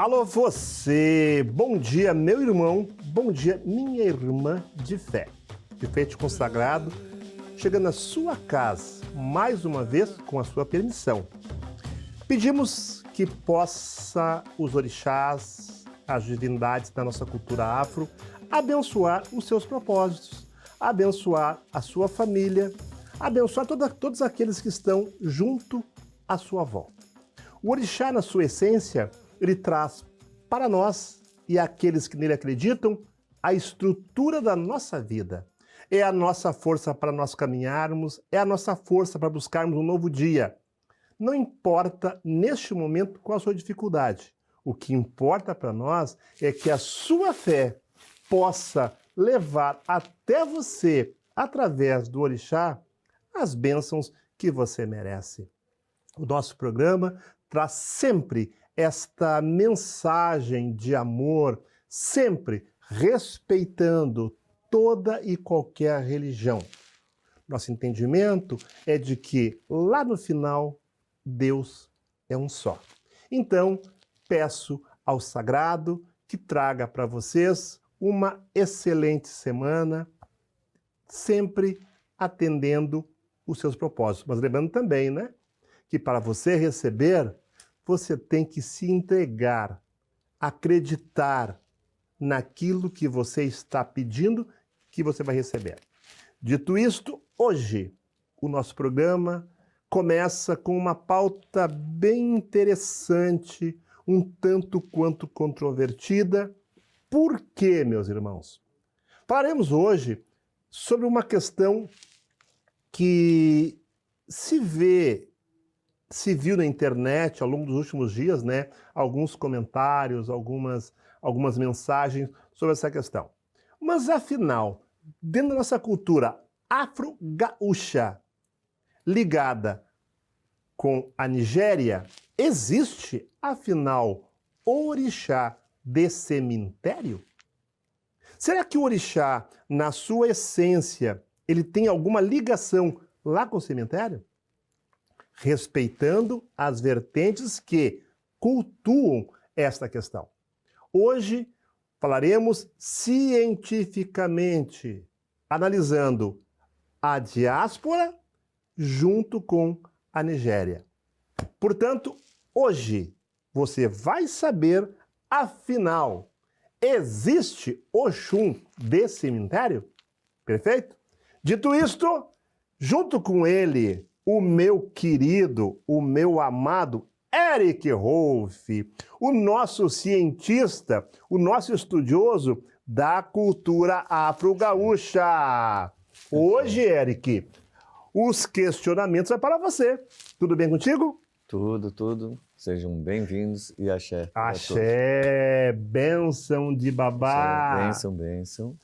Alô você, bom dia meu irmão, bom dia minha irmã de fé consagrado, chegando à sua casa, mais uma vez com a sua permissão. Pedimos que possa os orixás, as divindades da nossa cultura afro, abençoar os seus propósitos, abençoar a sua família, abençoar todos aqueles que estão junto à sua volta. O orixá, na sua essência, ele traz para nós e aqueles que nele acreditam a estrutura da nossa vida. É a nossa força para nós caminharmos, é a nossa força para buscarmos um novo dia. Não importa neste momento qual a sua dificuldade. O que importa para nós é que a sua fé possa levar até você, através do orixá, as bênçãos que você merece. O nosso programa traz sempre esta mensagem de amor, sempre respeitando toda e qualquer religião. Nosso entendimento é de que lá no final, Deus é um só. Então, peço ao Sagrado que traga para vocês uma excelente semana, sempre atendendo os seus propósitos. Mas lembrando também, né, que para você receber, você tem que se entregar, acreditar naquilo que você está pedindo que você vai receber. Dito isto, hoje o nosso programa começa com uma pauta bem interessante, um tanto quanto controvertida. Por quê, meus irmãos? Falaremos hoje sobre uma questão que se viu na internet ao longo dos últimos dias, né? Alguns comentários, algumas mensagens sobre essa questão. Mas afinal, dentro da nossa cultura afro-gaúcha, ligada com a Nigéria, existe, afinal, orixá de cemitério? Será que o orixá, na sua essência, ele tem alguma ligação lá com o cemitério? Respeitando as vertentes que cultuam esta questão. Hoje falaremos cientificamente, analisando a diáspora junto com a Nigéria. Portanto, hoje você vai saber, afinal, existe Oxum de cemitério? Perfeito? Dito isto, junto com ele, o meu querido, o meu amado Eric Rolfe, o nosso cientista, o nosso estudioso da cultura afro-gaúcha. Hoje, Eric, os questionamentos é para você. Tudo bem contigo? Tudo. Sejam bem-vindos e axé. Axé, bênção de babá. Axé, bênção.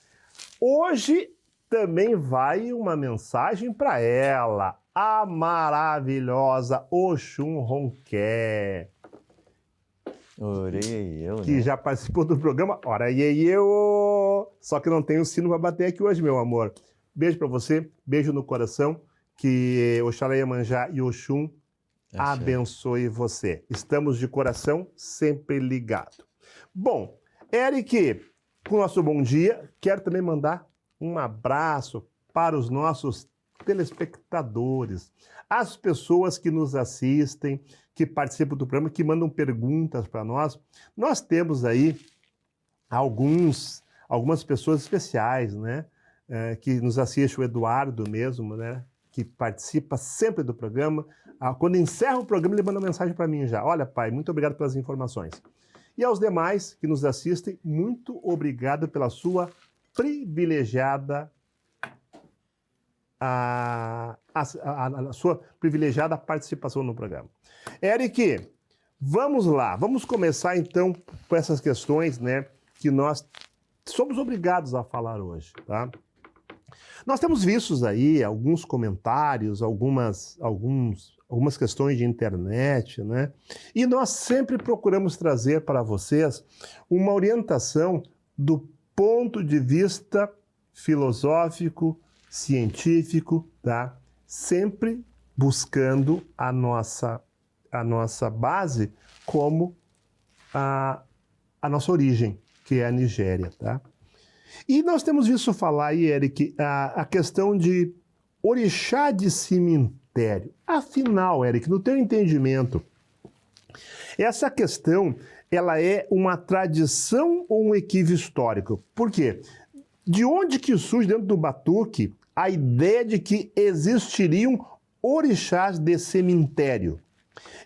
Hoje também vai uma mensagem para ela, a maravilhosa Oxum Ronqué. Orei eu, né? Que já participou do programa. Ora, eu. Só que não tem o sino para bater aqui hoje, meu amor. Beijo para você, beijo no coração. Que Oxalá Iemanjá e Oxum abençoe você. Estamos de coração sempre ligado. Bom, Eric, com o nosso bom dia, quero também mandar um abraço para os nossos telespectadores, as pessoas que nos assistem, que participam do programa, que mandam perguntas para nós. Nós temos aí algumas pessoas especiais, né? Que nos assistem, o Eduardo mesmo, né? Que participa sempre do programa. Quando encerra o programa, ele manda uma mensagem para mim já. Olha, pai, muito obrigado pelas informações. E aos demais que nos assistem, muito obrigado pela sua privilegiada a sua privilegiada participação no programa. Eric, vamos lá. Vamos começar então com essas questões, né, que nós somos obrigados a falar hoje, tá? Nós temos vistos aí alguns comentários, algumas questões de internet, né? E nós sempre procuramos trazer para vocês uma orientação do ponto de vista filosófico, científico, tá? Sempre buscando a nossa base como a nossa origem, que é a Nigéria, tá? E nós temos visto falar aí, Eric, a questão de orixá de cemitério. Afinal, Eric, no teu entendimento, essa questão, ela é uma tradição ou um equívoco histórico? Por quê? De onde que surge dentro do batuque a ideia de que existiriam orixás de cemitério?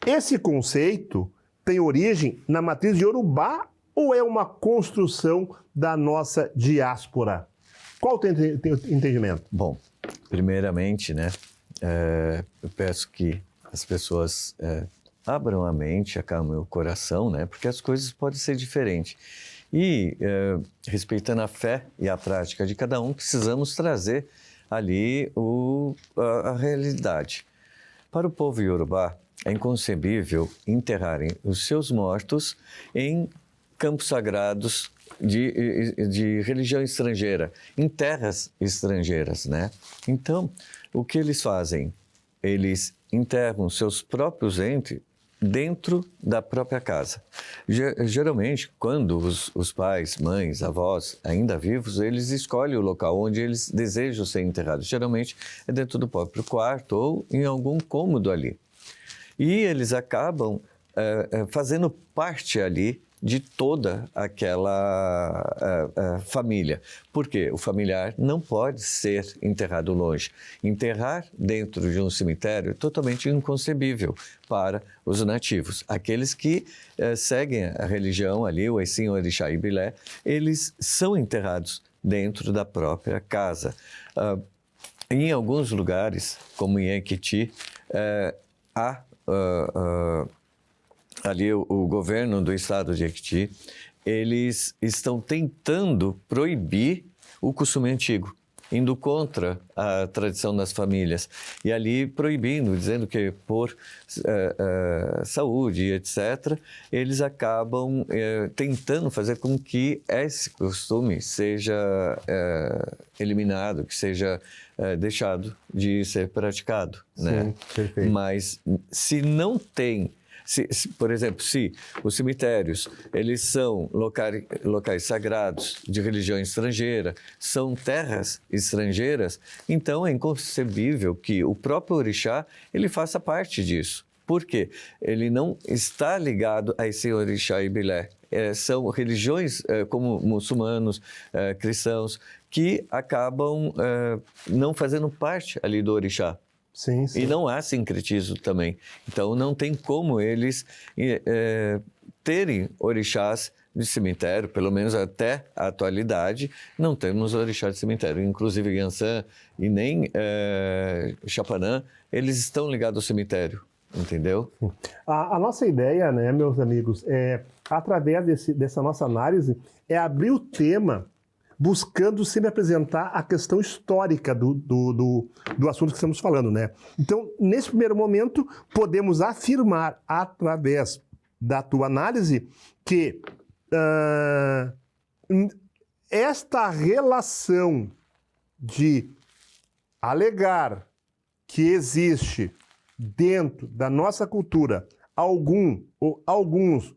Esse conceito tem origem na matriz de Yorubá ou é uma construção da nossa diáspora? Qual o teu entendimento? Bom, primeiramente, né, eu peço que as pessoas abram a mente, acalmem o coração, né, porque as coisas podem ser diferentes. E, respeitando a fé e a prática de cada um, precisamos trazer ali a realidade. Para o povo iorubá, é inconcebível enterrarem os seus mortos em campos sagrados de religião estrangeira, em terras estrangeiras, né? Então, o que eles fazem? Eles enterram seus próprios entes dentro da própria casa. Geralmente, quando os pais, mães, avós, ainda vivos, eles escolhem o local onde eles desejam ser enterrados. Geralmente é dentro do próprio quarto ou em algum cômodo ali. E eles acabam fazendo parte ali de toda aquela família. Por quê? O familiar não pode ser enterrado longe. Enterrar dentro de um cemitério é totalmente inconcebível para os nativos. Aqueles que seguem a religião ali, o Exim, o Orixá e Bilé, eles são enterrados dentro da própria casa. Em alguns lugares, como em Ekiti, há ali o governo do estado de Ekiti, eles estão tentando proibir o costume antigo, indo contra a tradição das famílias. E ali proibindo, dizendo que por saúde, etc., eles acabam tentando fazer com que esse costume seja eliminado, que seja deixado de ser praticado. Sim, né? perfeito. Mas se não tem... por exemplo, se os cemitérios, eles são locais sagrados de religião estrangeira, são terras estrangeiras, então é inconcebível que o próprio orixá, ele faça parte disso. Por quê? Ele não está ligado a esse orixá e bilé. São religiões como muçulmanos, cristãos, que acabam não fazendo parte ali do orixá. Sim, sim. E não há sincretismo também. Então, não tem como eles terem orixás de cemitério, pelo menos até a atualidade, não temos orixá de cemitério. Inclusive, Yansan e nem Chapanã, eles estão ligados ao cemitério, entendeu? A nossa ideia, né, meus amigos, através dessa nossa análise, é abrir o tema buscando sempre apresentar a questão histórica do assunto que estamos falando, né? Então, nesse primeiro momento, podemos afirmar, através da tua análise, que esta relação de alegar que existe dentro da nossa cultura alguns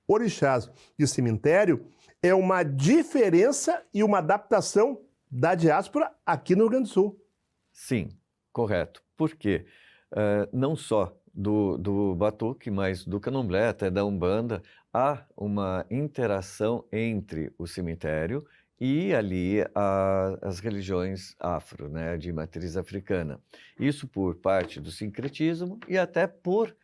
orixás de cemitério é uma diferença e uma adaptação da diáspora aqui no Rio Grande do Sul. Sim, correto. Por quê? Não só do batuque, mas do candomblé, até da umbanda, há uma interação entre o cemitério e ali as religiões afro, né, de matriz africana. Isso por parte do sincretismo e até por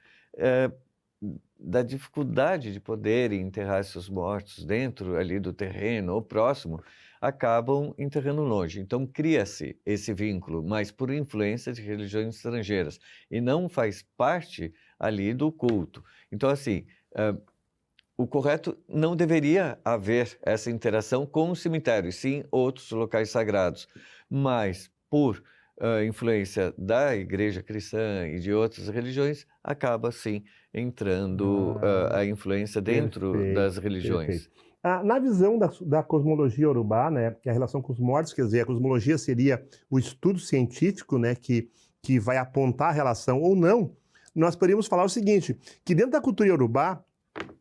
da dificuldade de poderem enterrar seus mortos dentro ali do terreno ou próximo, acabam enterrando longe. Então, cria-se esse vínculo, mas por influência de religiões estrangeiras, e não faz parte ali do culto. Então, assim, o correto não deveria haver essa interação com o cemitério, sim outros locais sagrados, mas por influência da igreja cristã e de outras religiões, acaba sim entrando a influência dentro das religiões. Na visão da cosmologia urubá, né, que é a relação com os mortos, quer dizer, a cosmologia seria o estudo científico, né, que vai apontar a relação ou não, nós poderíamos falar o seguinte, que dentro da cultura urubá,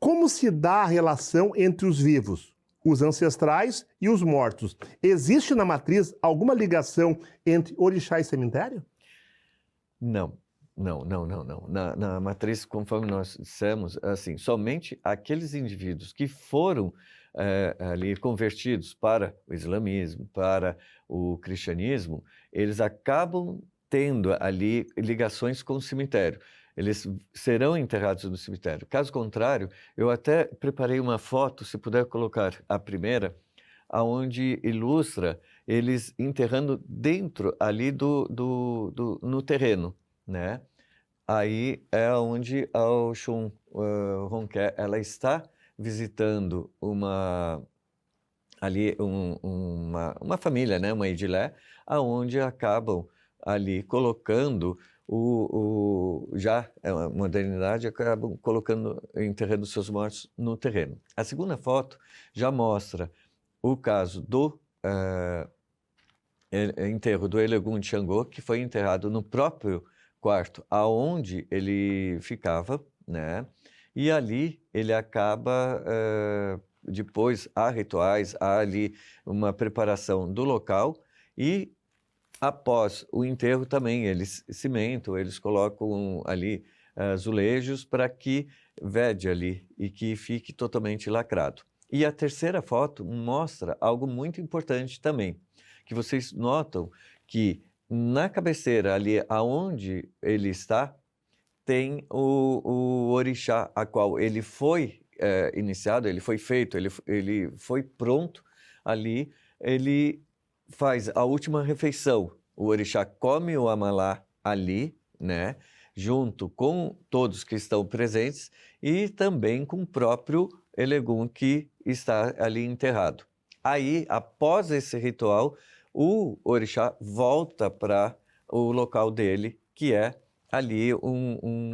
como se dá a relação entre os vivos, os ancestrais e os mortos? Existe na matriz alguma ligação entre orixá e cemitério? Não, não. Na matriz, conforme nós dissemos, assim, somente aqueles indivíduos que foram ali convertidos para o islamismo, para o cristianismo, eles acabam tendo ali ligações com o cemitério. Eles serão enterrados no cemitério. Caso contrário, eu até preparei uma foto, se puder colocar a primeira, aonde ilustra eles enterrando dentro ali no terreno, né? Aí é onde a Oxum Ronquer, ela está visitando uma família, né? Uma idilé, aonde acabam ali colocando já é uma modernidade, acabam enterrando seus mortos no terreno. A segunda foto já mostra o caso do enterro do Elegum de Xangô, que foi enterrado no próprio quarto aonde ele ficava, né? E ali ele acaba, depois há rituais, há ali uma preparação do local e após o enterro também eles cimentam, eles colocam ali azulejos para que vede ali e que fique totalmente lacrado. E a terceira foto mostra algo muito importante também, que vocês notam que na cabeceira ali aonde ele está, tem o orixá a qual ele foi iniciado, ele foi feito, ele foi pronto ali, ele faz a última refeição. O orixá come o amalá ali, né, junto com todos que estão presentes e também com o próprio Elegum que está ali enterrado. Aí, após esse ritual, o orixá volta para o local dele, que é ali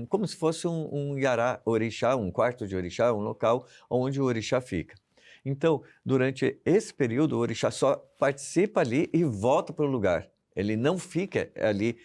como se fosse um yará orixá, um quarto de orixá, um local onde o orixá fica. Então, durante esse período, o orixá só participa ali e volta para o lugar. Ele não fica ali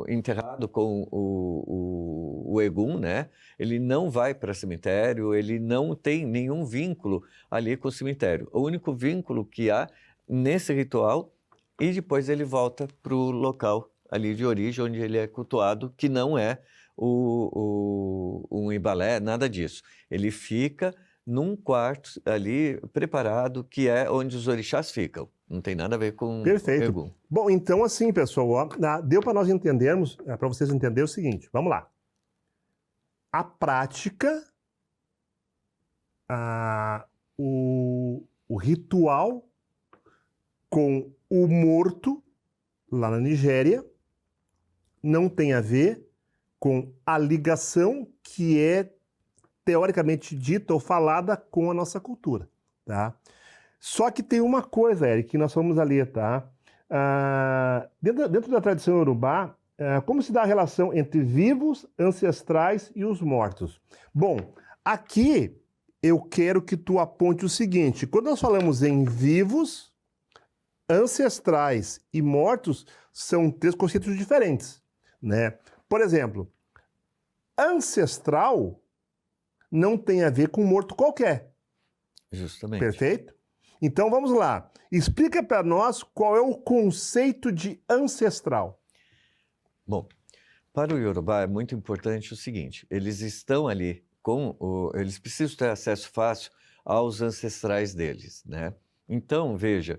enterrado com o Egum, né? Ele não vai para cemitério, ele não tem nenhum vínculo ali com o cemitério. O único vínculo que há nesse ritual e depois ele volta para o local ali de origem, onde ele é cultuado, que não é um ibalé, nada disso. Ele fica num quarto ali preparado, que é onde os orixás ficam. Não tem nada a ver com Perfeito. Egum. Bom, então assim, pessoal, ó, deu para nós entendermos, para vocês entenderem o seguinte, vamos lá. A prática, o ritual com o morto lá na Nigéria não tem a ver com a ligação que é teoricamente dita ou falada com a nossa cultura, tá? Só que tem uma coisa, Eric, que nós vamos ali, tá? Dentro da tradição iorubá, como se dá a relação entre vivos, ancestrais e os mortos? Bom, aqui eu quero que tu aponte o seguinte, quando nós falamos em vivos, ancestrais e mortos, são três conceitos diferentes, né? Por exemplo, ancestral não tem a ver com morto qualquer. Justamente. Perfeito? Então vamos lá. Explica para nós qual é o conceito de ancestral. Bom, para o Yorubá é muito importante o seguinte, eles estão ali eles precisam ter acesso fácil aos ancestrais deles, né? Então, veja,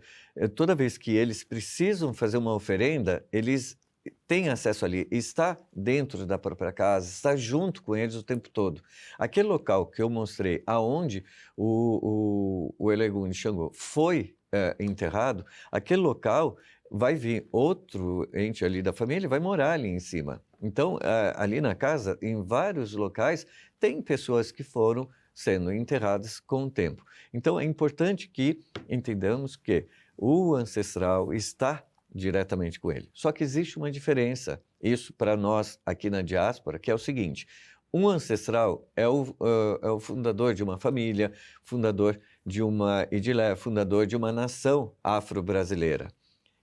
toda vez que eles precisam fazer uma oferenda, eles têm acesso ali, está dentro da própria casa, está junto com eles o tempo todo. Aquele local que eu mostrei, aonde o Elegum de Xangô foi enterrado, aquele local vai vir outro ente ali da família e vai morar ali em cima. Então, ali na casa, em vários locais, tem pessoas que foram sendo enterradas com o tempo. Então, é importante que entendamos que o ancestral está diretamente com ele. Só que existe uma diferença, isso para nós aqui na diáspora, que é o seguinte, um ancestral é o fundador de uma família, fundador de uma idilé, fundador de uma nação afro-brasileira.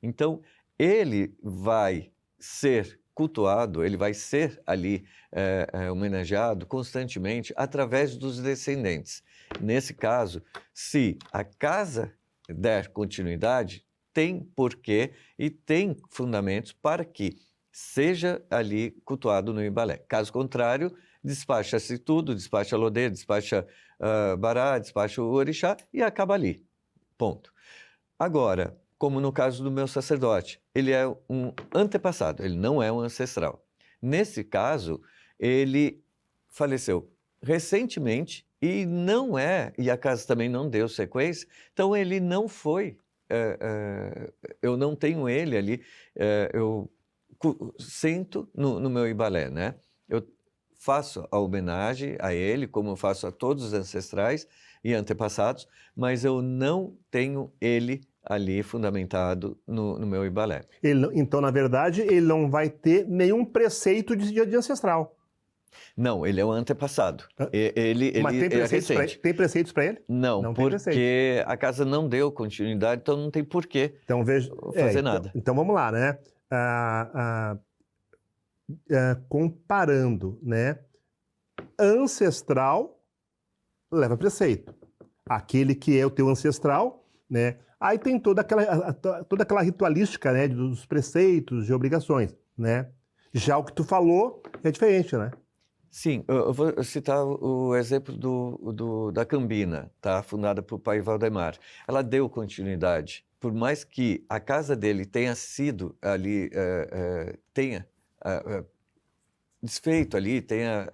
Então, ele vai ser cultuado, ele vai ser ali homenageado constantemente através dos descendentes. Nesse caso, se a casa der continuidade, tem porquê e tem fundamentos para que seja ali cultuado no Ibalé. Caso contrário, despacha-se tudo, despacha Lodê, despacha Bará, despacha o Orixá e acaba ali. Ponto. Agora, como no caso do meu sacerdote, ele é um antepassado, ele não é um ancestral. Nesse caso, ele faleceu recentemente e não é, e a casa também não deu sequência, então ele não foi, eu não tenho ele ali, eu sento no meu Ibalé, né? Eu faço a homenagem a ele, como eu faço a todos os ancestrais e antepassados, mas eu não tenho ele ali fundamentado no meu Ibalé. Então, na verdade, ele não vai ter nenhum preceito de ancestral. Não, ele é um antepassado. Ele Mas tem é preceitos recente. tem preceitos para ele? Não, Tem preceito. porque a casa não deu continuidade, então não tem porquê Então, fazer nada. Então, vamos lá, né? Comparando, né? Ancestral leva preceito. Aquele que é o teu ancestral, né? Aí tem toda aquela ritualística, né? Dos preceitos, de obrigações, né? Já o que tu falou é diferente, né? Sim, eu vou citar o exemplo da Cambina, tá? Fundada por pai Valdemar. Ela deu continuidade. Por mais que a casa dele tenha sido ali, tenha desfeito ali, tenha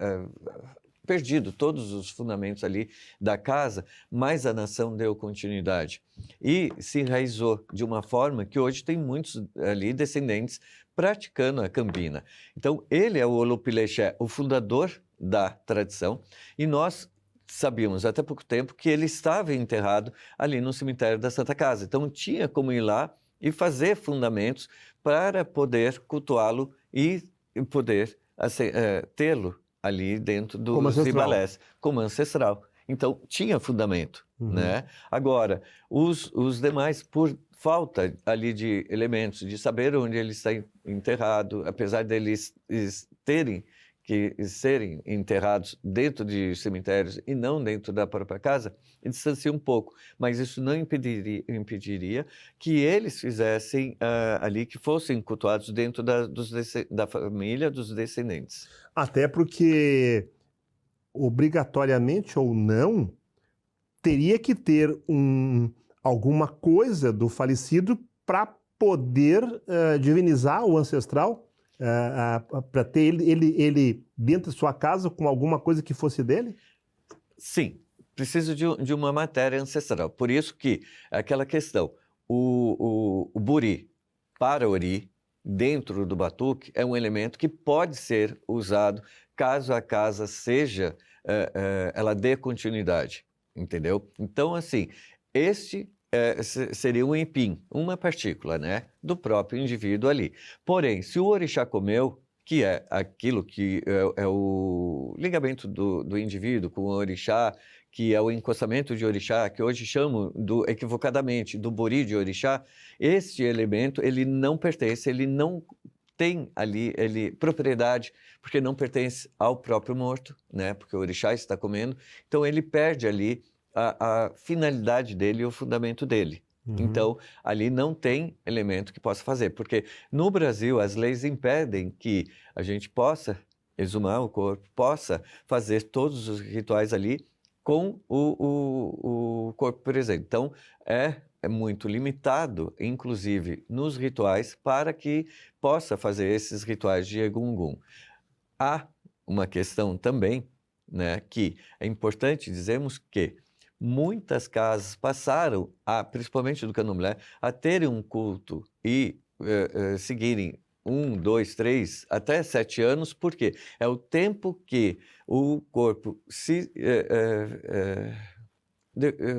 perdido todos os fundamentos ali da casa, mas a nação deu continuidade. E se enraizou de uma forma que hoje tem muitos ali descendentes praticando a Cambina. Então, ele é o Olopilexé, o fundador da tradição, e nós sabíamos até pouco tempo que ele estava enterrado ali no cemitério da Santa Casa. Então, tinha como ir lá e fazer fundamentos para poder cultuá-lo e poder tê-lo ali dentro dos Ibalés como ancestral. Então, tinha fundamento, né? Agora, os demais, por falta ali de elementos, de saber onde ele está enterrado, apesar deles terem que serem enterrados dentro de cemitérios e não dentro da própria casa, distancia um pouco. Mas isso não impediria que eles fizessem ali, que fossem cultuados dentro da família dos descendentes. Até porque, obrigatoriamente ou não, teria que ter alguma coisa do falecido para poder divinizar o ancestral, para ter ele dentro de sua casa com alguma coisa que fosse dele? Sim, precisa de uma matéria ancestral. Por isso que aquela questão, o buri para ori, dentro do batuque, é um elemento que pode ser usado caso a casa seja, ela dê continuidade, entendeu? Então, assim, este seria um empim, uma partícula, né, do próprio indivíduo ali. Porém, se o orixá comeu, que é aquilo que é o ligamento do indivíduo com o orixá, que é o encostamento de orixá, que hoje chamam equivocadamente do buri de orixá, este elemento ele não pertence, ele não tem ali propriedade, porque não pertence ao próprio morto, né? Porque o orixá está comendo, então ele perde ali a finalidade dele e o fundamento dele. Então, ali não tem elemento que possa fazer, porque no Brasil as leis impedem que a gente possa exumar o corpo, possa fazer todos os rituais ali com o corpo presente. Então, é muito limitado, inclusive nos rituais, para que possa fazer esses rituais de Egungun. Há uma questão também, né, que é importante dizermos que muitas casas passaram, principalmente do Candomblé, a terem um culto e seguirem 1, 2, 3, até 7 anos, porque é o tempo que o corpo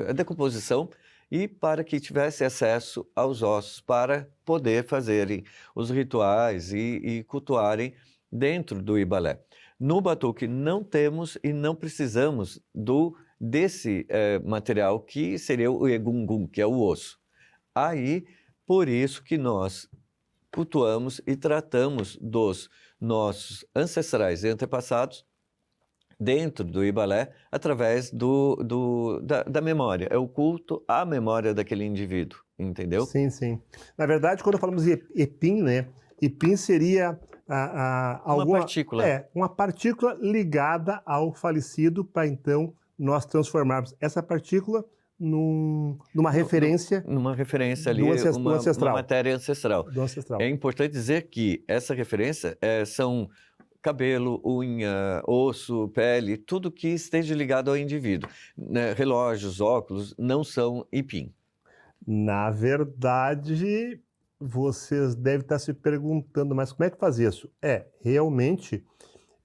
a decomposição e para que tivesse acesso aos ossos para poder fazerem os rituais e cultuarem dentro do Ibalé. No batuque não temos e não precisamos desse material que seria o egungun, que é o osso. Aí, por isso que nós cultuamos e tratamos dos nossos ancestrais e antepassados dentro do Ibalé através da memória. É o culto à memória daquele indivíduo, entendeu? Sim, sim. Na verdade, quando falamos de Epim, né? Epim seria uma partícula ligada ao falecido para então nós transformarmos essa partícula numa referência. Numa referência ali, do uma ancestral. matéria ancestral. Do ancestral. É importante dizer que essa referência são cabelo, unha, osso, pele, tudo que esteja ligado ao indivíduo. Né? Relógios, óculos, não são Ipim. Na verdade, vocês devem estar se perguntando, mas como é que faz isso? Realmente,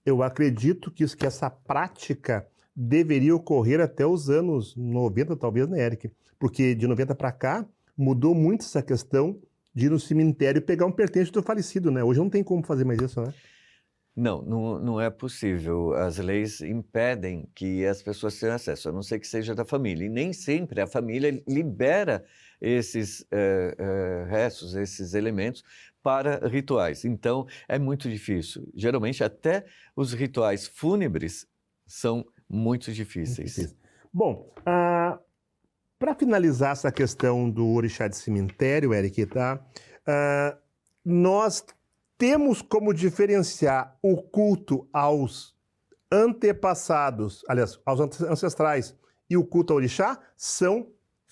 eu acredito que essa prática deveria ocorrer até os anos 90, talvez, né, Eric? Porque de 90 para cá, mudou muito essa questão de ir no cemitério e pegar um pertence do falecido, né? Hoje não tem como fazer mais isso, né? Não é possível. As leis impedem que as pessoas tenham acesso, a não ser que seja da família. E nem sempre a família libera esses restos, esses elementos para rituais. Então, é muito difícil. Geralmente, até os rituais fúnebres são muito difíceis. Bom, para finalizar essa questão do orixá de cemitério, Eric, tá? Nós temos como diferenciar o culto aos antepassados, aliás, aos ancestrais e o culto ao orixá são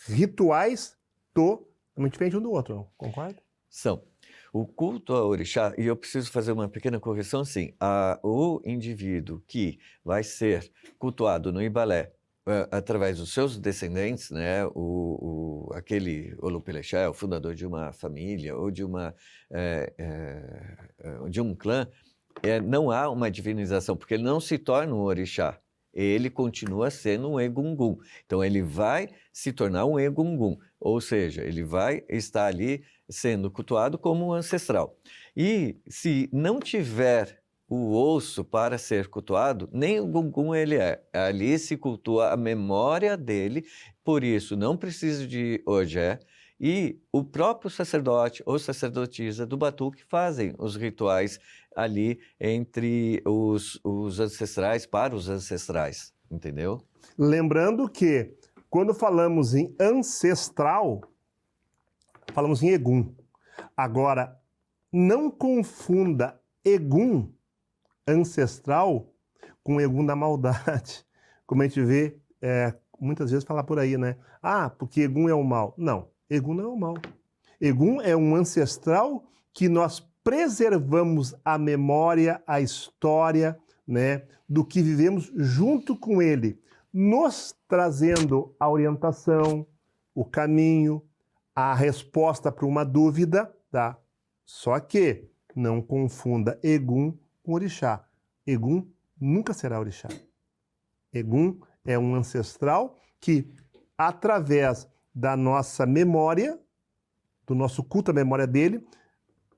rituais totalmente diferentes um do outro, não concorda? São. O culto ao orixá, e eu preciso fazer uma pequena correção, sim. O indivíduo que vai ser cultuado no Ibalé através dos seus descendentes, né, aquele Olupilexé, o fundador de uma família ou de um clã, não há uma divinização, porque ele não se torna um orixá, ele continua sendo um Egungun. Então ele vai se tornar um Egungun, ou seja, ele vai estar ali sendo cultuado como um ancestral. E se não tiver o osso para ser cultuado, nem o Gungun ele é. Ali se cultua a memória dele, por isso não precisa de ogé, e o próprio sacerdote ou sacerdotisa do batuque fazem os rituais ali entre os ancestrais, para os ancestrais, entendeu? Lembrando que quando falamos em ancestral, falamos em Egum. Agora, não confunda Egum ancestral com Egum da maldade, como a gente vê muitas vezes falar por aí, né? Porque Egum é o mal. Não, Egum não é o mal. Egum é um ancestral que nós preservamos a memória, a história, né, do que vivemos junto com ele, nos trazendo a orientação, o caminho, a resposta para uma dúvida, tá? Só que não confunda Egum com orixá. Egum nunca será orixá. Egum é um ancestral que, através da nossa memória, do nosso culto à memória dele,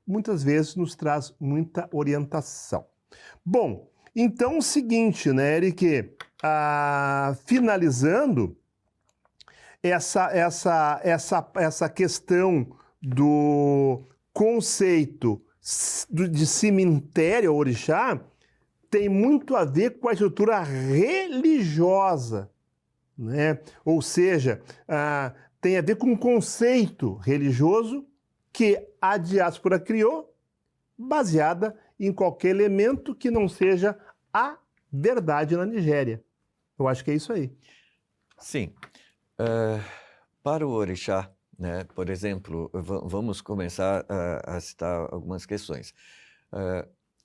muitas vezes nos traz muita orientação. Bom, então o seguinte, né, Eric? Finalizando essa questão do conceito de cemitério ou orixá tem muito a ver com a estrutura religiosa, né? Ou seja, tem a ver com um conceito religioso que a diáspora criou, baseada em qualquer elemento que não seja a verdade na Nigéria. Eu acho que é isso aí. Sim. Para o orixá, né, por exemplo, vamos começar a citar algumas questões.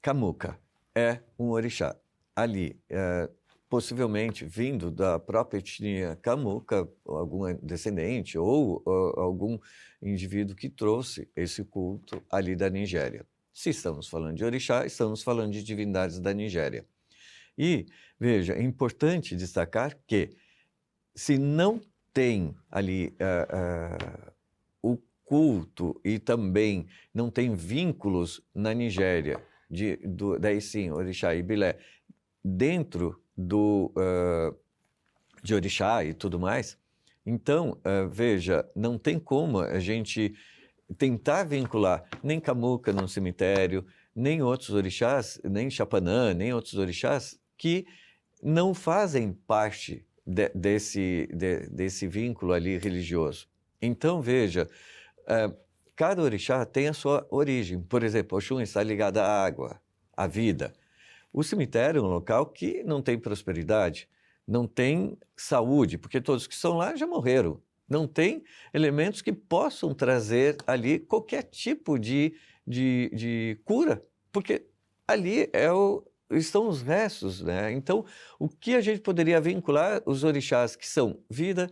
Kamuka é um orixá. Ali, possivelmente vindo da própria etnia Kamuka, algum descendente ou algum indivíduo que trouxe esse culto ali da Nigéria. Se estamos falando de orixá, estamos falando de divindades da Nigéria. E, veja, é importante destacar que se não tem ali o culto e também não tem vínculos na Nigéria, daí sim, orixá e bilé, dentro de orixá e tudo mais, então, veja, não tem como a gente tentar vincular nem Camuca no cemitério, nem outros orixás, nem Xapanã, nem outros orixás que não fazem parte desse vínculo ali religioso. Então, veja, cada orixá tem a sua origem. Por exemplo, Oxum está ligado à água, à vida. O cemitério é um local que não tem prosperidade, não tem saúde, porque todos que estão lá já morreram. Não tem elementos que possam trazer ali qualquer tipo de cura, porque ali estão os restos, né? Então, o que a gente poderia vincular os orixás, que são vida,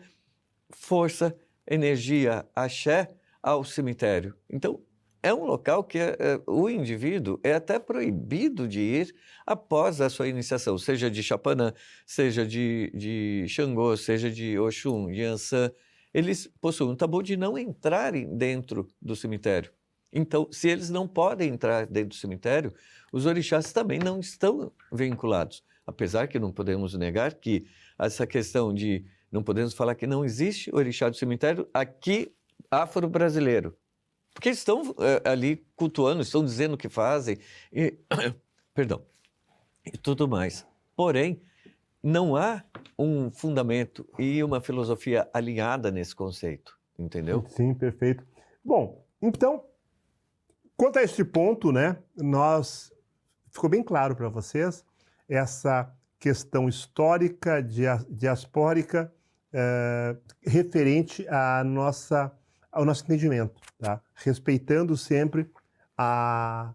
força, energia, axé, ao cemitério? Então, é um local que o indivíduo é até proibido de ir após a sua iniciação, seja de Xapanã, seja de Xangô, seja de Oxum, de Ançã. Eles possuem um tabu de não entrarem dentro do cemitério. Então, se eles não podem entrar dentro do cemitério, os orixás também não estão vinculados. Apesar que não podemos negar que essa questão de não podemos falar que não existe orixá do cemitério aqui afro-brasileiro. Porque estão ali cultuando, estão dizendo o que fazem, perdão, e tudo mais. Porém, não há um fundamento e uma filosofia alinhada nesse conceito, entendeu? Sim, perfeito. Bom, então, quanto a este ponto, né, ficou bem claro para vocês essa questão histórica, diaspórica, referente ao nosso entendimento, tá? Respeitando sempre a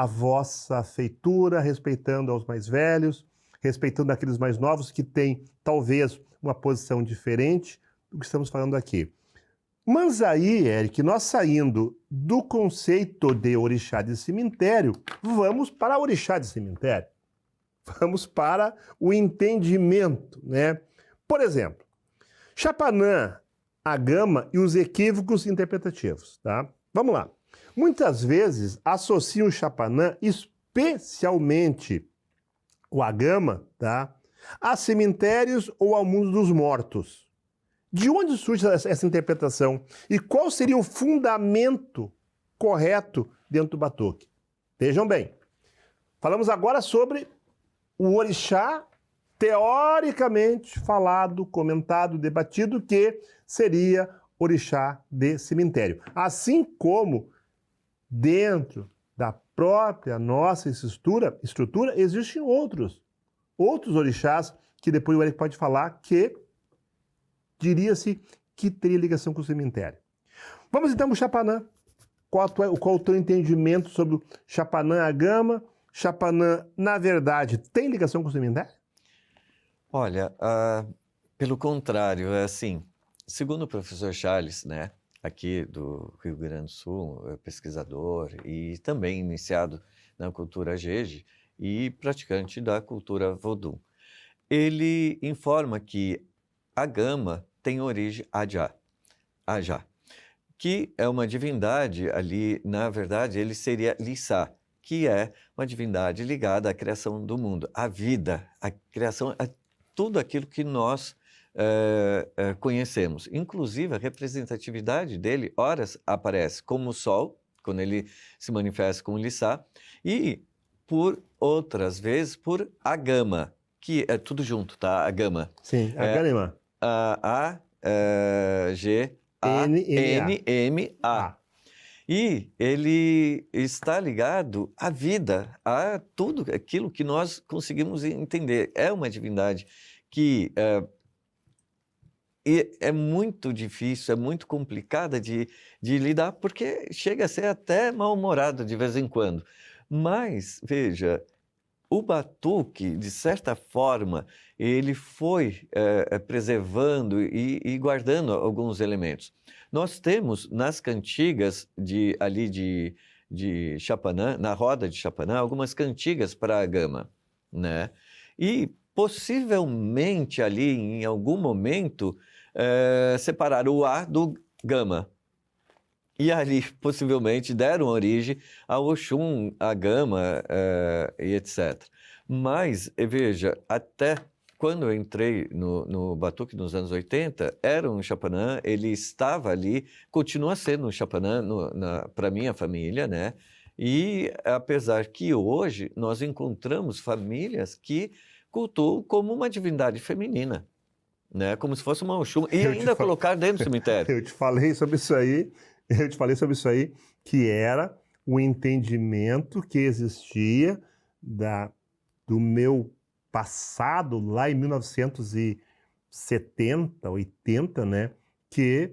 vossa feitura, respeitando aos mais velhos, respeitando aqueles mais novos que têm, talvez, uma posição diferente do que estamos falando aqui. Mas aí, Eric, nós saindo do conceito de orixá de cemitério, vamos para orixá de cemitério. Vamos para o entendimento, né? Por exemplo, Xapanã, Agama e os equívocos interpretativos, tá? Vamos lá. Muitas vezes associam o Xapanã, especialmente o Agama, tá, a cemitérios ou ao mundo dos mortos. De onde surge essa interpretação? E qual seria o fundamento correto dentro do batuque? Vejam bem, falamos agora sobre o orixá teoricamente falado, comentado, debatido, que seria orixá de cemitério. Assim como dentro da própria nossa estrutura existem outros orixás que depois o Eric pode falar que diria-se que teria ligação com o cemitério. Vamos então para o Xapanã. Qual o teu entendimento sobre o Xapanã Agama? Xapanã, na verdade, tem ligação com o cemitério? Olha, pelo contrário, é assim, segundo o professor Charles, né, aqui do Rio Grande do Sul, pesquisador e também iniciado na cultura Jeje e praticante da cultura Vodun, ele informa que Agama tem origem Ajá, que é uma divindade ali, na verdade, ele seria Lissá, que é uma divindade ligada à criação do mundo, à vida, à criação, a tudo aquilo que nós conhecemos. Inclusive, a representatividade dele, horas, aparece como o Sol, quando ele se manifesta como Lissá, e por outras vezes por Agama, que é tudo junto, tá? Agama. Sim, Agama. A-G-A-N-M-A. E ele está ligado à vida, a tudo aquilo que nós conseguimos entender. É uma divindade que é muito difícil, é muito complicada de lidar, porque chega a ser até mal-humorado de vez em quando. Mas, veja, o batuque, de certa forma, ele foi preservando e guardando alguns elementos. Nós temos nas cantigas de Xapanã, na roda de Xapanã, algumas cantigas para a Agama, né? E possivelmente ali, em algum momento, separaram o A do Gama. E ali, possivelmente, deram origem ao Oxum, a Gama e etc. Mas, veja, até quando eu entrei no Batuque nos anos 80, era um Chapanã, ele estava ali, continua sendo um Chapanã para minha família, né? E apesar que hoje nós encontramos famílias que cultuam como uma divindade feminina, né? Como se fosse uma Oxum, e ainda colocar dentro do cemitério. Eu te falei sobre isso aí, que era o entendimento que existia do meu passado lá em 1970, 80, né? Que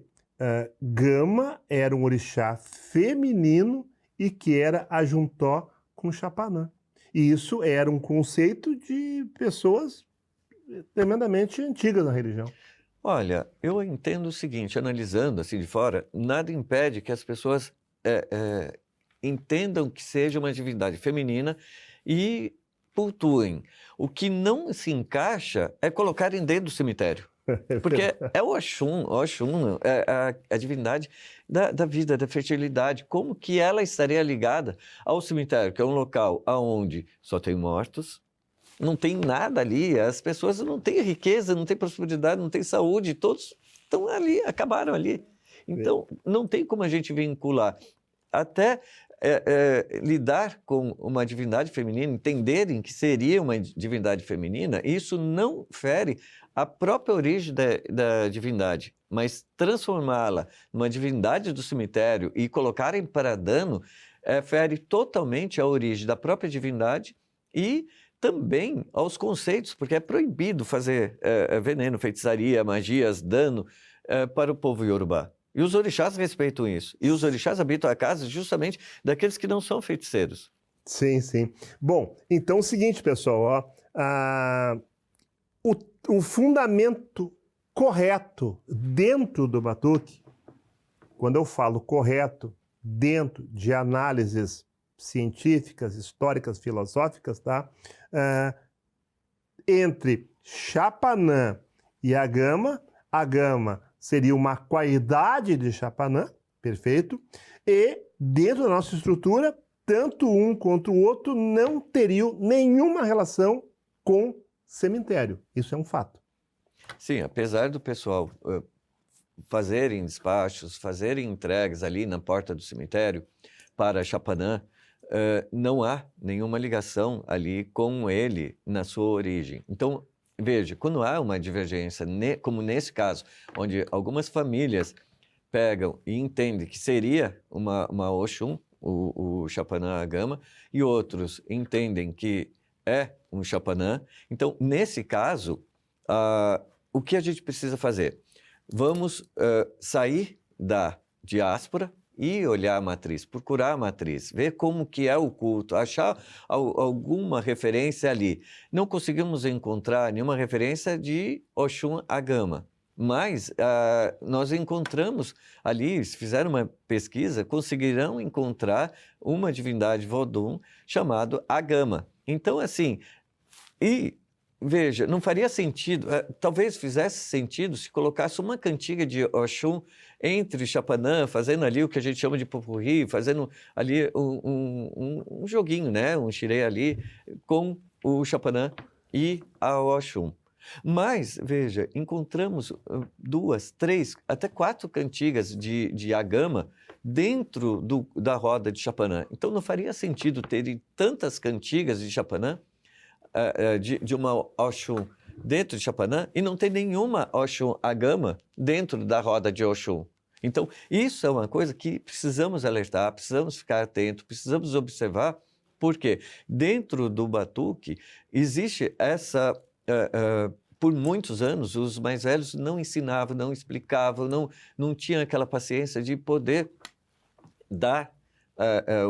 Gama era um orixá feminino e que era ajuntó com Chapanã. E isso era um conceito de pessoas tremendamente antigas na religião. Olha, eu entendo o seguinte, analisando assim de fora, nada impede que as pessoas entendam que seja uma divindade feminina e cultuem. O que não se encaixa é colocarem dentro do cemitério. Porque é o Oxum é a divindade da vida, da fertilidade. Como que ela estaria ligada ao cemitério, que é um local onde só tem mortos, não tem nada ali, as pessoas não têm riqueza, não têm prosperidade, não têm saúde, todos estão ali, acabaram ali. Então, não tem como a gente vincular. Até lidar com uma divindade feminina, entenderem que seria uma divindade feminina, isso não fere a própria origem da divindade, mas transformá-la numa divindade do cemitério e colocarem para dano, fere totalmente a origem da própria divindade e também aos conceitos, porque é proibido fazer veneno, feitiçaria, magias, dano para o povo Yorubá. E os orixás respeitam isso. E os orixás habitam a casa justamente daqueles que não são feiticeiros. Sim, sim. Bom, então é o seguinte, pessoal, o fundamento correto dentro do batuque, quando eu falo correto, dentro de análises científicas, históricas, filosóficas, tá? Entre Chapanã e a Gama seria uma qualidade de Chapanã, perfeito, e dentro da nossa estrutura, tanto um quanto o outro não teriam nenhuma relação com cemitério. Isso é um fato. Sim, apesar do pessoal fazerem despachos, fazerem entregas ali na porta do cemitério para Chapanã, não há nenhuma ligação ali com ele na sua origem. Então, veja, quando há uma divergência, como nesse caso, onde algumas famílias pegam e entendem que seria uma Oxum, o Chapanã Gama, e outros entendem que é um Chapanã. Então, nesse caso, o que a gente precisa fazer? Vamos sair da diáspora e olhar a matriz, procurar a matriz, ver como que é o culto, achar alguma referência ali. Não conseguimos encontrar nenhuma referência de Oxum Agama, mas nós encontramos ali, se fizeram uma pesquisa, conseguirão encontrar uma divindade Vodun chamada Agama. Então, assim, veja, não faria sentido, talvez fizesse sentido se colocasse uma cantiga de Oxum entre Chapanã, fazendo ali o que a gente chama de popurrí, fazendo ali um joguinho, né? Um xirê ali com o Chapanã e a Oxum. Mas, veja, encontramos 2, 3, até 4 cantigas de Agama dentro da roda de Chapanã. Então, não faria sentido ter tantas cantigas de Chapanã, de uma Oxum dentro de Chapanã e não tem nenhuma Oxum Agama dentro da roda de Oxum. Então, isso é uma coisa que precisamos alertar, precisamos ficar atentos, precisamos observar, porque dentro do batuque existe essa... por muitos anos, os mais velhos não ensinavam, não explicavam, não tinham aquela paciência de poder dar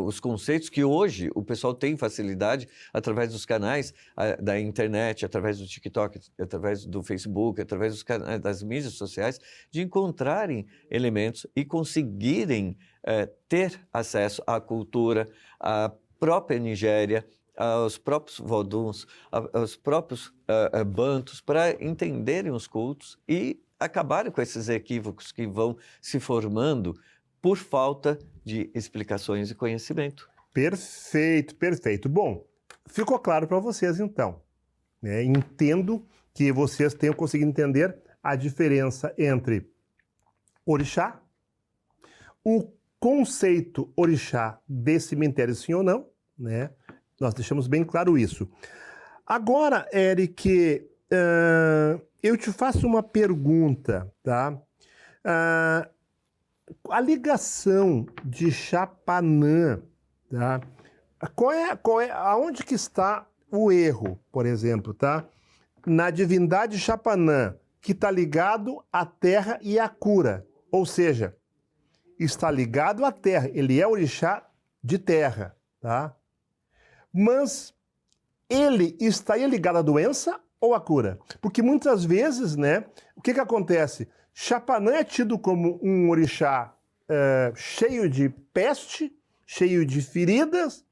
os conceitos que hoje o pessoal tem facilidade através dos canais da internet, através do TikTok, através do Facebook, através dos canais, das mídias sociais, de encontrarem elementos e conseguirem ter acesso à cultura, à própria Nigéria, aos próprios voduns, aos próprios bantos, para entenderem os cultos e acabarem com esses equívocos que vão se formando por falta de explicações e conhecimento. Perfeito, perfeito. Bom, ficou claro para vocês então. Entendo que vocês tenham conseguido entender a diferença entre orixá, o conceito orixá de cemitério sim ou não, né? Nós deixamos bem claro isso. Agora, Eric, eu te faço uma pergunta, tá? A ligação de Chapanã, tá? Aonde que está o erro, por exemplo, tá? Na divindade Chapanã, que está ligado à terra e à cura. Ou seja, está ligado à terra. Ele é orixá de terra, tá? Mas ele estaria ligado à doença ou à cura? Porque muitas vezes, né, o que acontece? Chapanã é tido como um orixá cheio de peste, cheio de feridas,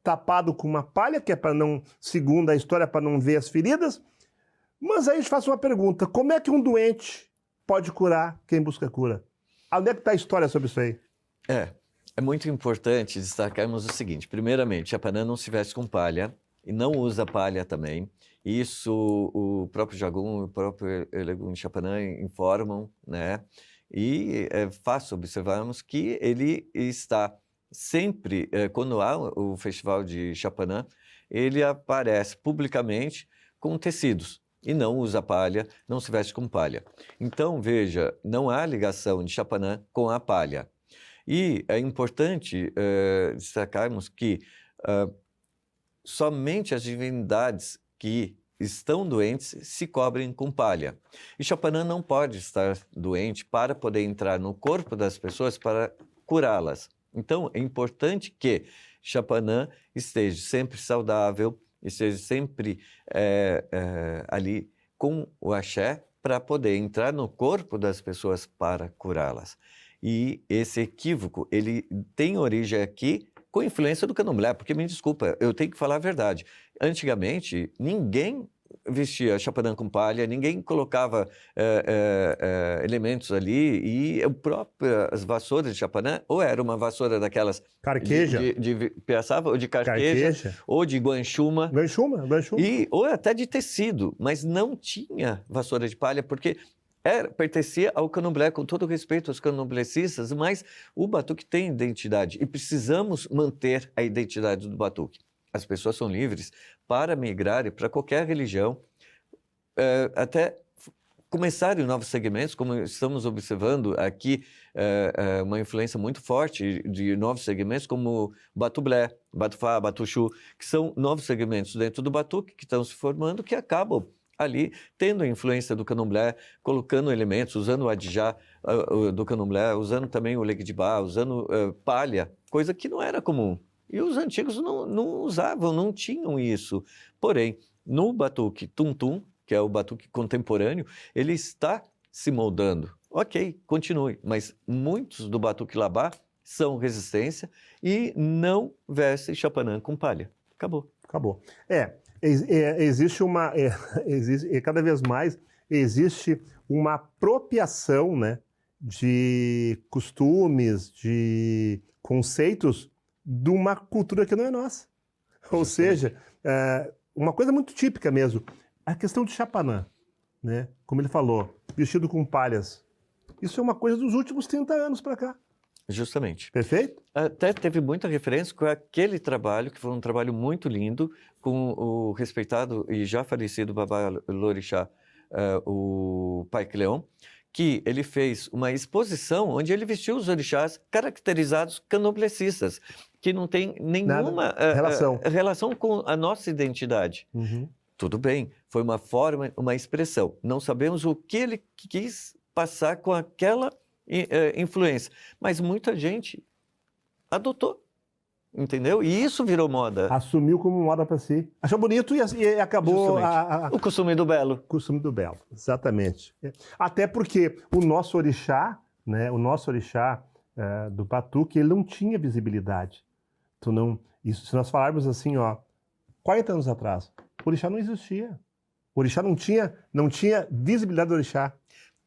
tapado com uma palha, que é para não, segundo a história, para não ver as feridas. Mas aí eu te faço uma pergunta, como é que um doente pode curar quem busca cura? Onde é que está a história sobre isso aí? É muito importante destacarmos o seguinte. Primeiramente, Chapanã não se veste com palha e não usa palha também. Isso o próprio Jagum e o próprio Elegum de Chapanã informam, né? E é fácil observarmos que ele está sempre, quando há o festival de Chapanã, ele aparece publicamente com tecidos e não usa palha, não se veste com palha. Então, veja, não há ligação de Chapanã com a palha. E é importante destacarmos que somente as divindades que estão doentes se cobrem com palha. E Chapanã não pode estar doente para poder entrar no corpo das pessoas para curá-las. Então, é importante que Chapanã esteja sempre saudável, esteja sempre ali com o axé para poder entrar no corpo das pessoas para curá-las. E esse equívoco, ele tem origem aqui com influência do candomblé, porque me desculpa, eu tenho que falar a verdade. Antigamente, ninguém vestia chapanã com palha, ninguém colocava elementos ali, e as vassouras de chapanã, ou era uma vassoura daquelas Carqueja. de piaçava, ou de carqueja, ou de guanchuma. Guanchuma. Ou até de tecido, mas não tinha vassoura de palha, porque pertencia ao candomblé, com todo respeito aos candomblecistas, mas o batuque tem identidade e precisamos manter a identidade do batuque. As pessoas são livres para migrarem para qualquer religião, até começarem novos segmentos, como estamos observando aqui, uma influência muito forte de novos segmentos, como Batublé, Batufá, Batuxu, que são novos segmentos dentro do batuque que estão se formando, que acabam ali tendo a influência do candomblé, colocando elementos, usando o adijá do candomblé, usando também o leguidibá, usando palha, coisa que não era comum. E os antigos não usavam, não tinham isso. Porém, no batuque tum-tum, que é o batuque contemporâneo, ele está se moldando. Ok, continue, mas muitos do batuque labá são resistência e não vestem chapanã com palha. Acabou. Existe cada vez mais existe uma apropriação, né, de costumes, de conceitos de uma cultura que não é nossa. Ou seja, uma coisa muito típica mesmo, a questão de chapanã, né, como ele falou, vestido com palhas. Isso é uma coisa dos últimos 30 anos para cá. Justamente. Perfeito? Até teve muita referência com aquele trabalho, que foi um trabalho muito lindo, com o respeitado e já falecido Babá Lorixá, o Pai Cleon, que ele fez uma exposição onde ele vestiu os orixás caracterizados candomblecistas, que não tem nenhuma relação com a nossa identidade. Uhum. Tudo bem, foi uma forma, uma expressão. Não sabemos o que ele quis passar com aquela influência, mas muita gente adotou, entendeu? E isso virou moda. Assumiu como moda para si. Achou bonito e acabou o costume do belo. O costume do belo, exatamente. Até porque o nosso orixá, né, do batuque, ele não tinha visibilidade. Então, se nós falarmos assim, 40 anos atrás, o orixá não existia. O orixá não tinha visibilidade do orixá.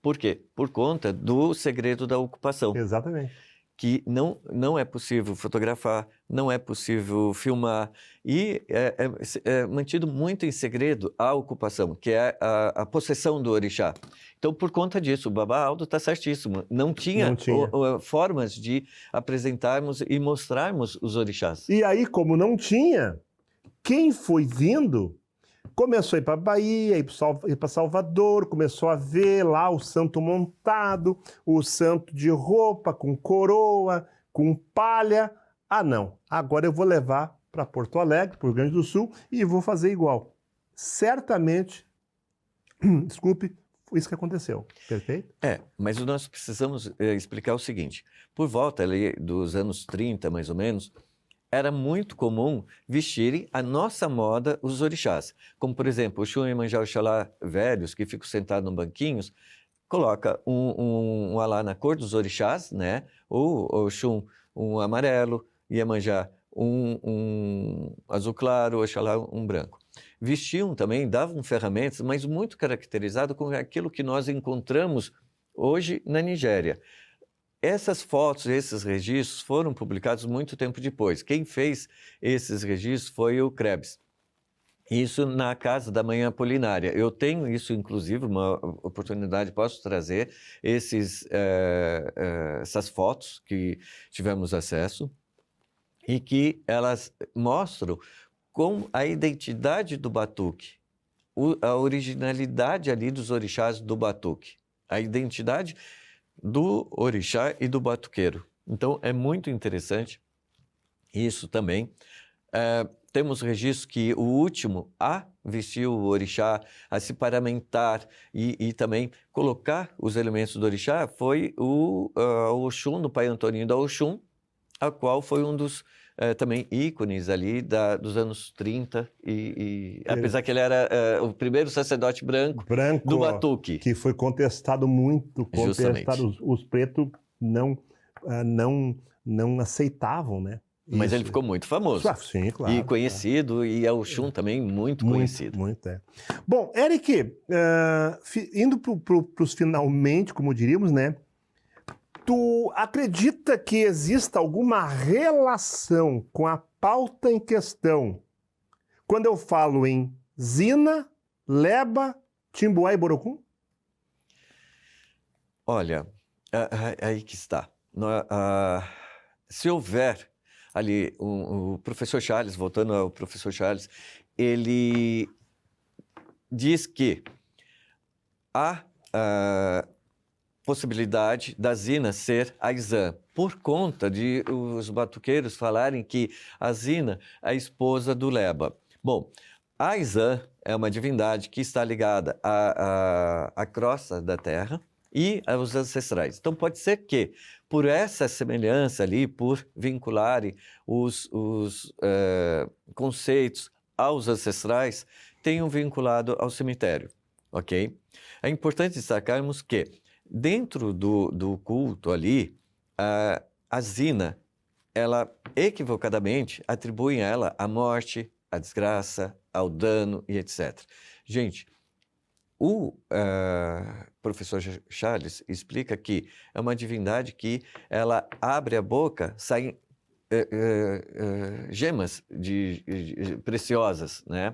Por quê? Por conta do segredo da ocupação. Exatamente. que não é possível fotografar, não é possível filmar, e é mantido muito em segredo a ocupação, que é a possessão do orixá. Então, por conta disso, o Baba Aldo está certíssimo. Não tinha, formas de apresentarmos e mostrarmos os orixás. E aí, como não tinha, quem foi vindo começou a ir para Bahia, ir para Salvador, começou a ver lá o santo montado, o santo de roupa, com coroa, com palha. Ah, não, agora eu vou levar para Porto Alegre, para o Rio Grande do Sul, e vou fazer igual. Certamente, desculpe, foi isso que aconteceu, perfeito? Mas nós precisamos explicar o seguinte. Por volta ali dos anos 30, mais ou menos, era muito comum vestirem a nossa moda os orixás. Como, por exemplo, o Oxum e Iemanjá Oxalá velhos, que ficam sentados em banquinhos, coloca um alá na cor dos orixás, né? Ou Oxum, um amarelo, Iemanjá, um azul claro, Oxalá, um branco. Vestiam também, davam ferramentas, mas muito caracterizado com aquilo que nós encontramos hoje na Nigéria. Essas fotos, esses registros foram publicados muito tempo depois. Quem fez esses registros foi o Krebs. Isso na Casa da Mãe Apolinária. Eu tenho isso, inclusive, uma oportunidade, posso trazer essas fotos que tivemos acesso e que elas mostram com a identidade do batuque, a originalidade ali dos orixás do batuque, a identidade do orixá e do batuqueiro. Então, é muito interessante isso também. Temos registro que o último a vestir o orixá, a se paramentar e também colocar os elementos do orixá foi o Oxum, do pai Antoninho da Oxum, a qual foi um dos também ícones ali dos anos 30, apesar que ele era o primeiro sacerdote branco do batuque. Que foi contestado muito, os pretos não aceitavam, né? Mas isso. Ele ficou muito famoso. Sim, claro. E conhecido, e a Oxum também muito conhecido. Muito, Bom, Eric, indo para os finalmente, como diríamos, né? Tu acredita que exista alguma relação com a pauta em questão quando eu falo em Zina, Leba, Timbuá e Borocum? Olha, aí que está. Se houver ali o professor Charles, voltando ao professor Charles, ele diz que há possibilidade da Zina ser a Izã, por conta de os batuqueiros falarem que a Zina é a esposa do Leba. Bom, a Izã é uma divindade que está ligada à crosta da terra e aos ancestrais. Então, pode ser que, por essa semelhança ali, por vincularem os conceitos aos ancestrais, tenham vinculado ao cemitério, ok? É importante destacarmos que, dentro do culto ali, a Zina, ela equivocadamente atribui a ela a morte, a desgraça, ao dano e etc. Gente, o professor Charles explica que é uma divindade que ela abre a boca, saem gemas preciosas, né?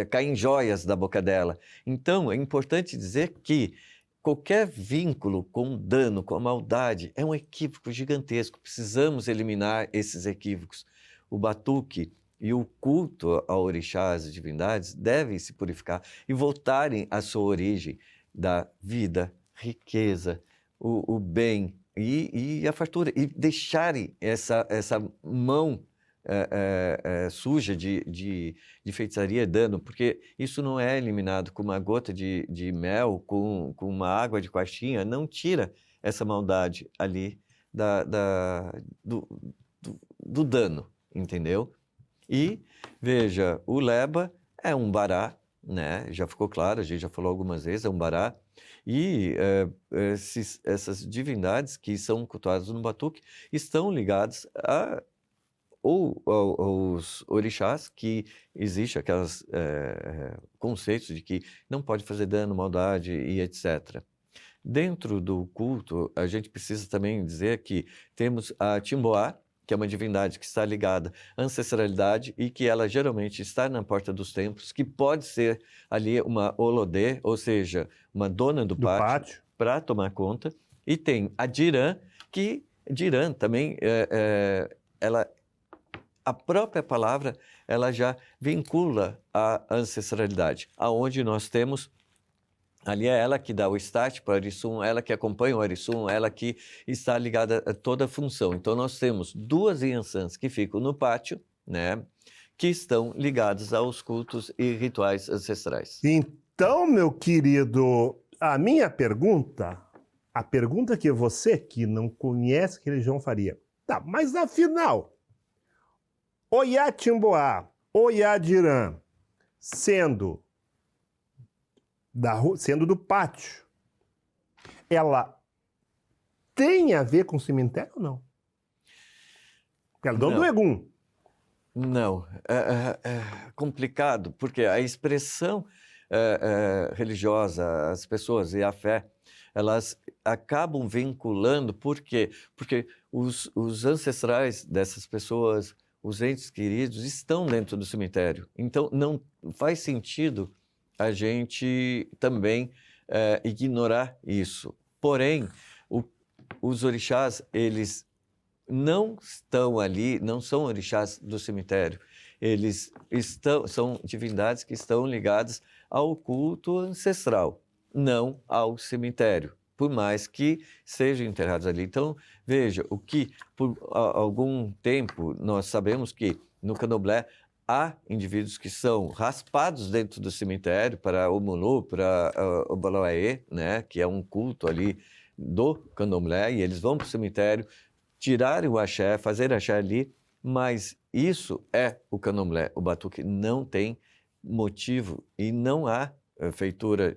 Caem joias da boca dela. Então, é importante dizer que qualquer vínculo com dano, com a maldade, é um equívoco gigantesco. Precisamos eliminar esses equívocos. O batuque e o culto a orixás e divindades devem se purificar e voltarem à sua origem da vida, riqueza, o bem e a fartura. E deixarem essa mão suja de feitiçaria e dano, porque isso não é eliminado com uma gota de mel, com uma água de quartinha, não tira essa maldade ali do dano, entendeu? E, veja, o Leba é um bará, né? Já ficou claro, a gente já falou algumas vezes, é um bará, e essas divindades que são cultuadas no batuque estão ligadas aos orixás, que existe aqueles conceitos de que não pode fazer dano, maldade e etc. Dentro do culto, a gente precisa também dizer que temos a Timboá, que é uma divindade que está ligada à ancestralidade e que ela geralmente está na porta dos templos, que pode ser ali uma Olodê, ou seja, uma dona do pátio, para tomar conta. E tem a Dirã, que Dirã também, a própria palavra, ela já vincula a ancestralidade, aonde nós temos. Ali é ela que dá o start para o Arisum, ela que acompanha o Arisum, ela que está ligada a toda a função. Então, nós temos duas Iansãs que ficam no pátio, né, que estão ligadas aos cultos e rituais ancestrais. Então, meu querido, a minha pergunta, a pergunta que você que não conhece a religião faria, tá, mas afinal, Oyá Timboá, Oyá Dirã, sendo do pátio, ela tem a ver com o cemitério ou não? Ela é dona do Egum. Não, é complicado, porque a expressão religiosa, as pessoas e a fé, elas acabam vinculando, por quê? Porque os ancestrais dessas pessoas, os entes queridos, estão dentro do cemitério. Então, não faz sentido a gente também ignorar isso. Porém, os orixás, eles não estão ali, não são orixás do cemitério. Eles são divindades que estão ligadas ao culto ancestral, não ao cemitério, por mais que sejam enterrados ali. Então, veja, o que por algum tempo nós sabemos que no candomblé há indivíduos que são raspados dentro do cemitério para o Mulu, para o Baloaê, né, que é um culto ali do candomblé, e eles vão para o cemitério tirarem o axé, fazer axé ali, mas isso é o candomblé. O batuque não tem motivo e não há feitura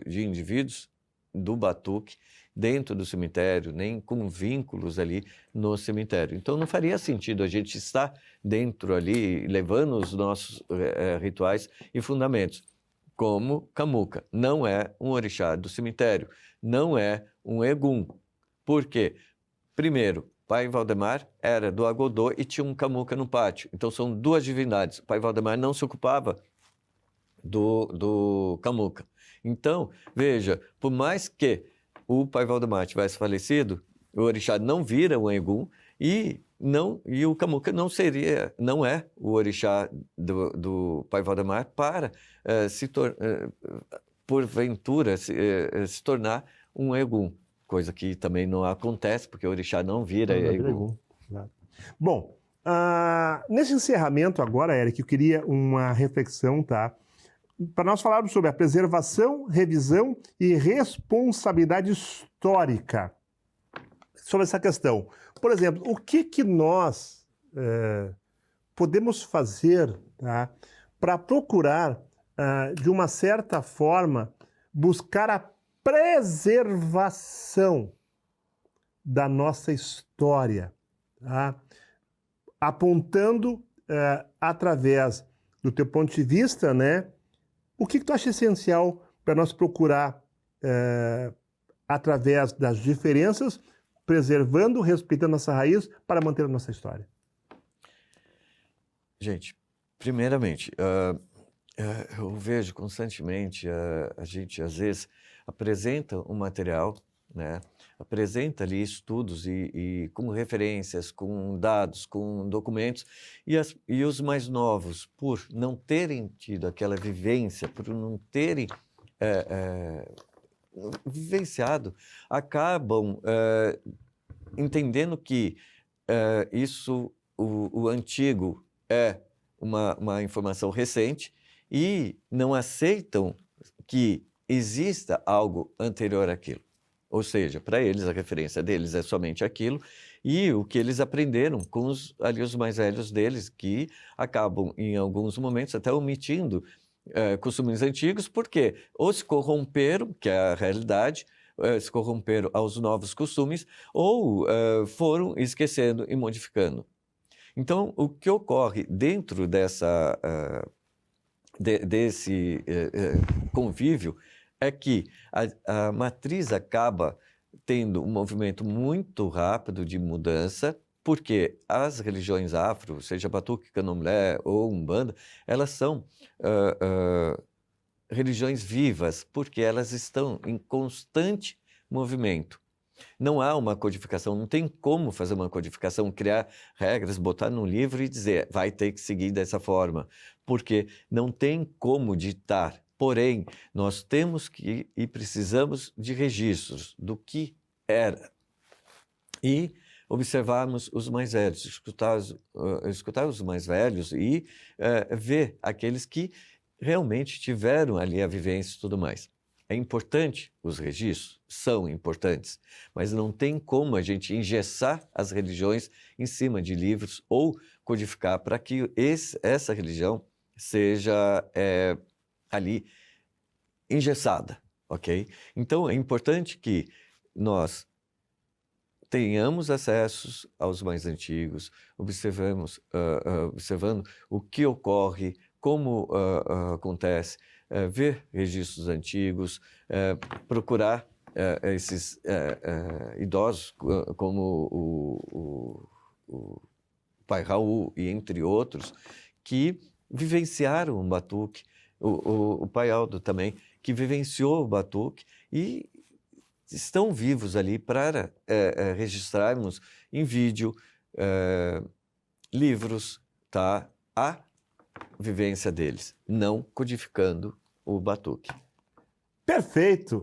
de indivíduos do batuque dentro do cemitério, nem com vínculos ali no cemitério. Então não faria sentido a gente estar dentro ali, levando os nossos rituais e fundamentos, como Camuca. Não é um orixá do cemitério, não é um Egum. Por quê? Primeiro, Pai Valdemar era do Agodô e tinha um Camuca no pátio. Então são duas divindades. O Pai Valdemar não se ocupava do Camuca. Então, veja, por mais que o Pai Valdemar tivesse falecido, o orixá não vira um Egum e o Camuca não é o orixá do Pai Valdemar para porventura se tornar um Egum, coisa que também não acontece porque o orixá não vira Egum. Bom, nesse encerramento agora, Eric, eu queria uma reflexão, tá? Para nós falarmos sobre a preservação, revisão e responsabilidade histórica sobre essa questão. Por exemplo, o que nós podemos fazer, tá, para procurar, de uma certa forma, buscar a preservação da nossa história, tá? Apontando, através do teu ponto de vista, né, o que tu acha essencial para nós procurar, através das diferenças, preservando, respeitando nossa raiz, para manter a nossa história? Gente, primeiramente, eu vejo constantemente, a gente às vezes apresenta um material, né? Apresenta ali estudos e com referências, com dados, com documentos, e os mais novos, por não terem tido aquela vivência, por não terem vivenciado, acabam entendendo que o antigo é uma informação recente e não aceitam que exista algo anterior àquilo. Ou seja, para eles, a referência deles é somente aquilo e o que eles aprenderam com os mais velhos deles, que acabam, em alguns momentos, até omitindo costumes antigos, porque ou se corromperam, que é a realidade, se corromperam aos novos costumes, ou foram esquecendo e modificando. Então, o que ocorre dentro desse convívio é que a matriz acaba tendo um movimento muito rápido de mudança, porque as religiões afro, seja Batuque, Candomblé ou Umbanda, elas são religiões vivas, porque elas estão em constante movimento. Não há uma codificação, não tem como fazer uma codificação, criar regras, botar num livro e dizer vai ter que seguir dessa forma, porque não tem como ditar. Porém, nós temos que e precisamos de registros do que era e observarmos os mais velhos, escutar os mais velhos e ver aqueles que realmente tiveram ali a vivência e tudo mais. É importante, os registros são importantes, mas não tem como a gente engessar as religiões em cima de livros ou codificar para que essa religião seja ali engessada, ok? Então é importante que nós tenhamos acessos aos mais antigos, observando o que ocorre, como acontece, ver registros antigos, procurar esses idosos, como o pai Raul e entre outros, que vivenciaram o batuque, o pai Aldo também, que vivenciou o batuque e estão vivos ali para registrarmos em vídeo, livros, tá? A vivência deles, não codificando o batuque. Perfeito!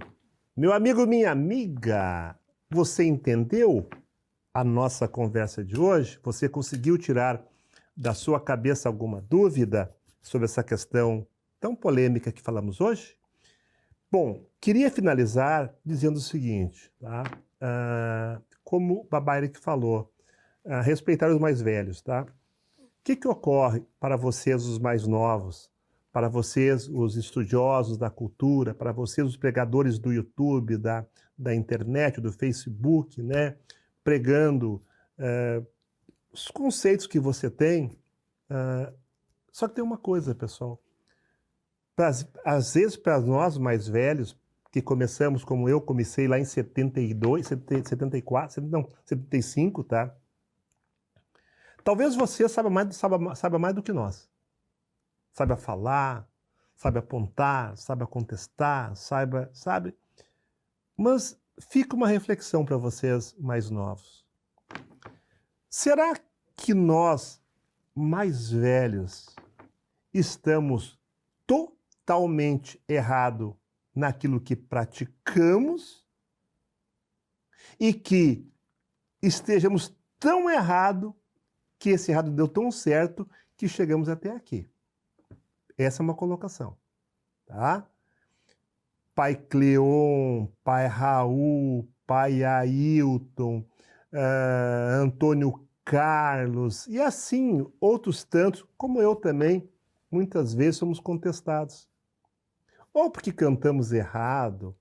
Meu amigo, minha amiga, você entendeu a nossa conversa de hoje? Você conseguiu tirar da sua cabeça alguma dúvida sobre essa questão tão polêmica que falamos hoje? Bom, queria finalizar dizendo o seguinte, tá? Como o Baba Eric falou, respeitar os mais velhos, tá? O que ocorre para vocês, os mais novos, para vocês, os estudiosos da cultura, para vocês, os pregadores do YouTube, da internet, do Facebook, né? Pregando os conceitos que você tem. Só que tem uma coisa, pessoal. Às vezes, para nós mais velhos, que começamos como eu comecei lá em 72, 74, não, 75, tá? Talvez você saiba mais do que nós. Saiba falar, saiba apontar, saiba contestar, sabe? Mas fica uma reflexão para vocês mais novos. Será que nós, mais velhos, estamos totalmente errados naquilo que praticamos e que estejamos tão errados que esse errado deu tão certo que chegamos até aqui? Essa é uma colocação, tá? Pai Cleon, pai Raul, pai Ailton, Antônio Carlos e assim outros tantos, como eu também, muitas vezes somos contestados. Ou porque cantamos errado,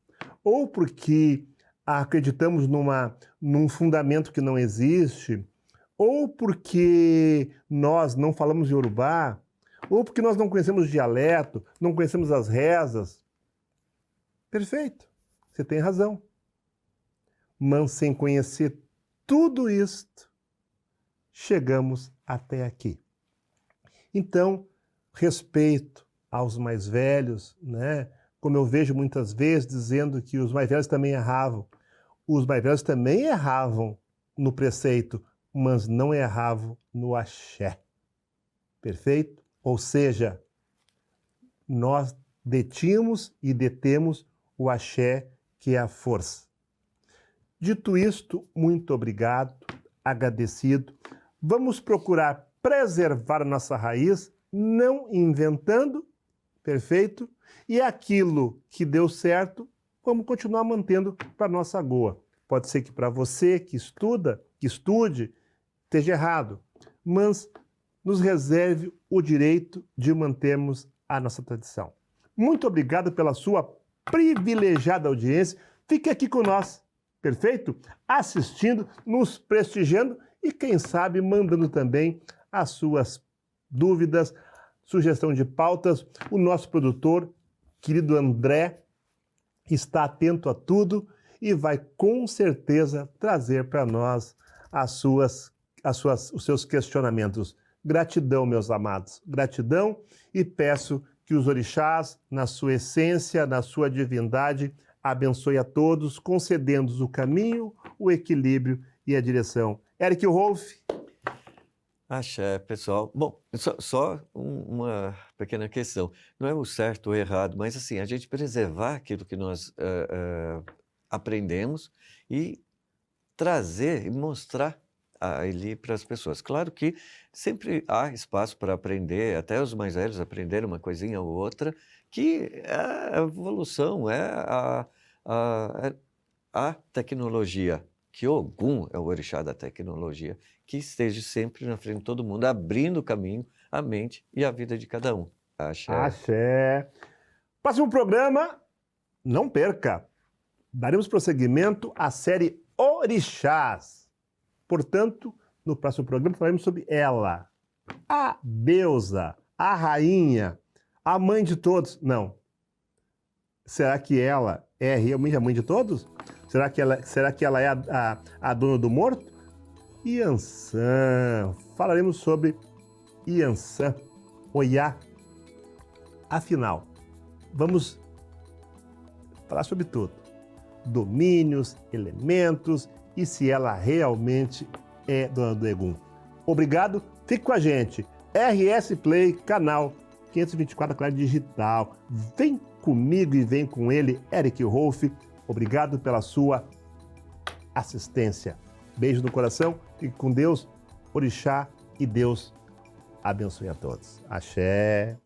ou porque acreditamos num fundamento que não existe, ou porque nós não falamos Yorubá, ou porque nós não conhecemos o dialeto, não conhecemos as rezas. Perfeito, você tem razão. Mas sem conhecer tudo isto, chegamos até aqui. Então, respeito aos mais velhos, né? Como eu vejo muitas vezes dizendo que os mais velhos também erravam. Os mais velhos também erravam no preceito, mas não erravam no axé. Perfeito? Ou seja, nós detínhamos e detemos o axé, que é a força. Dito isto, muito obrigado, agradecido. Vamos procurar preservar a nossa raiz, não inventando, perfeito? E aquilo que deu certo, vamos continuar mantendo para a nossa goa. Pode ser que para você que estude, esteja errado, mas nos reserve o direito de mantermos a nossa tradição. Muito obrigado pela sua privilegiada audiência. Fique aqui com nós, perfeito? Assistindo, nos prestigiando e, quem sabe, mandando também as suas dúvidas, sugestão de pautas. O nosso produtor, querido André, está atento a tudo e vai com certeza trazer para nós os seus questionamentos. Gratidão, meus amados, gratidão, e peço que os orixás, na sua essência, na sua divindade, abençoe a todos, concedendo-nos o caminho, o equilíbrio e a direção. Eric Rolf. Axé, pessoal. Bom, só uma pequena questão. Não é o certo ou errado, mas assim, a gente preservar aquilo que nós aprendemos e trazer e mostrar ali para as pessoas. Claro que sempre há espaço para aprender, até os mais velhos aprenderem uma coisinha ou outra, que é a evolução, a tecnologia, que Ogum é o orixá da tecnologia, que esteja sempre na frente de todo mundo, abrindo o caminho, a mente e a vida de cada um. Axé. Axé. Próximo programa, não perca, daremos prosseguimento à série Orixás. Portanto, no próximo programa falaremos sobre ela, a deusa, a rainha, a mãe de todos. Não. Será que ela é realmente a mãe de todos? Será que ela é a dona do morto? Iansã. Falaremos sobre Iansã, Oiá. Afinal, vamos falar sobre tudo. Domínios, elementos e se ela realmente é dona do Egum. Obrigado, fique com a gente. RS Play, canal 524 Claro Digital. Vem comigo e vem com ele, Eric Rolf. Obrigado pela sua assistência. Beijo no coração, fique com Deus, orixá, e Deus abençoe a todos. Axé.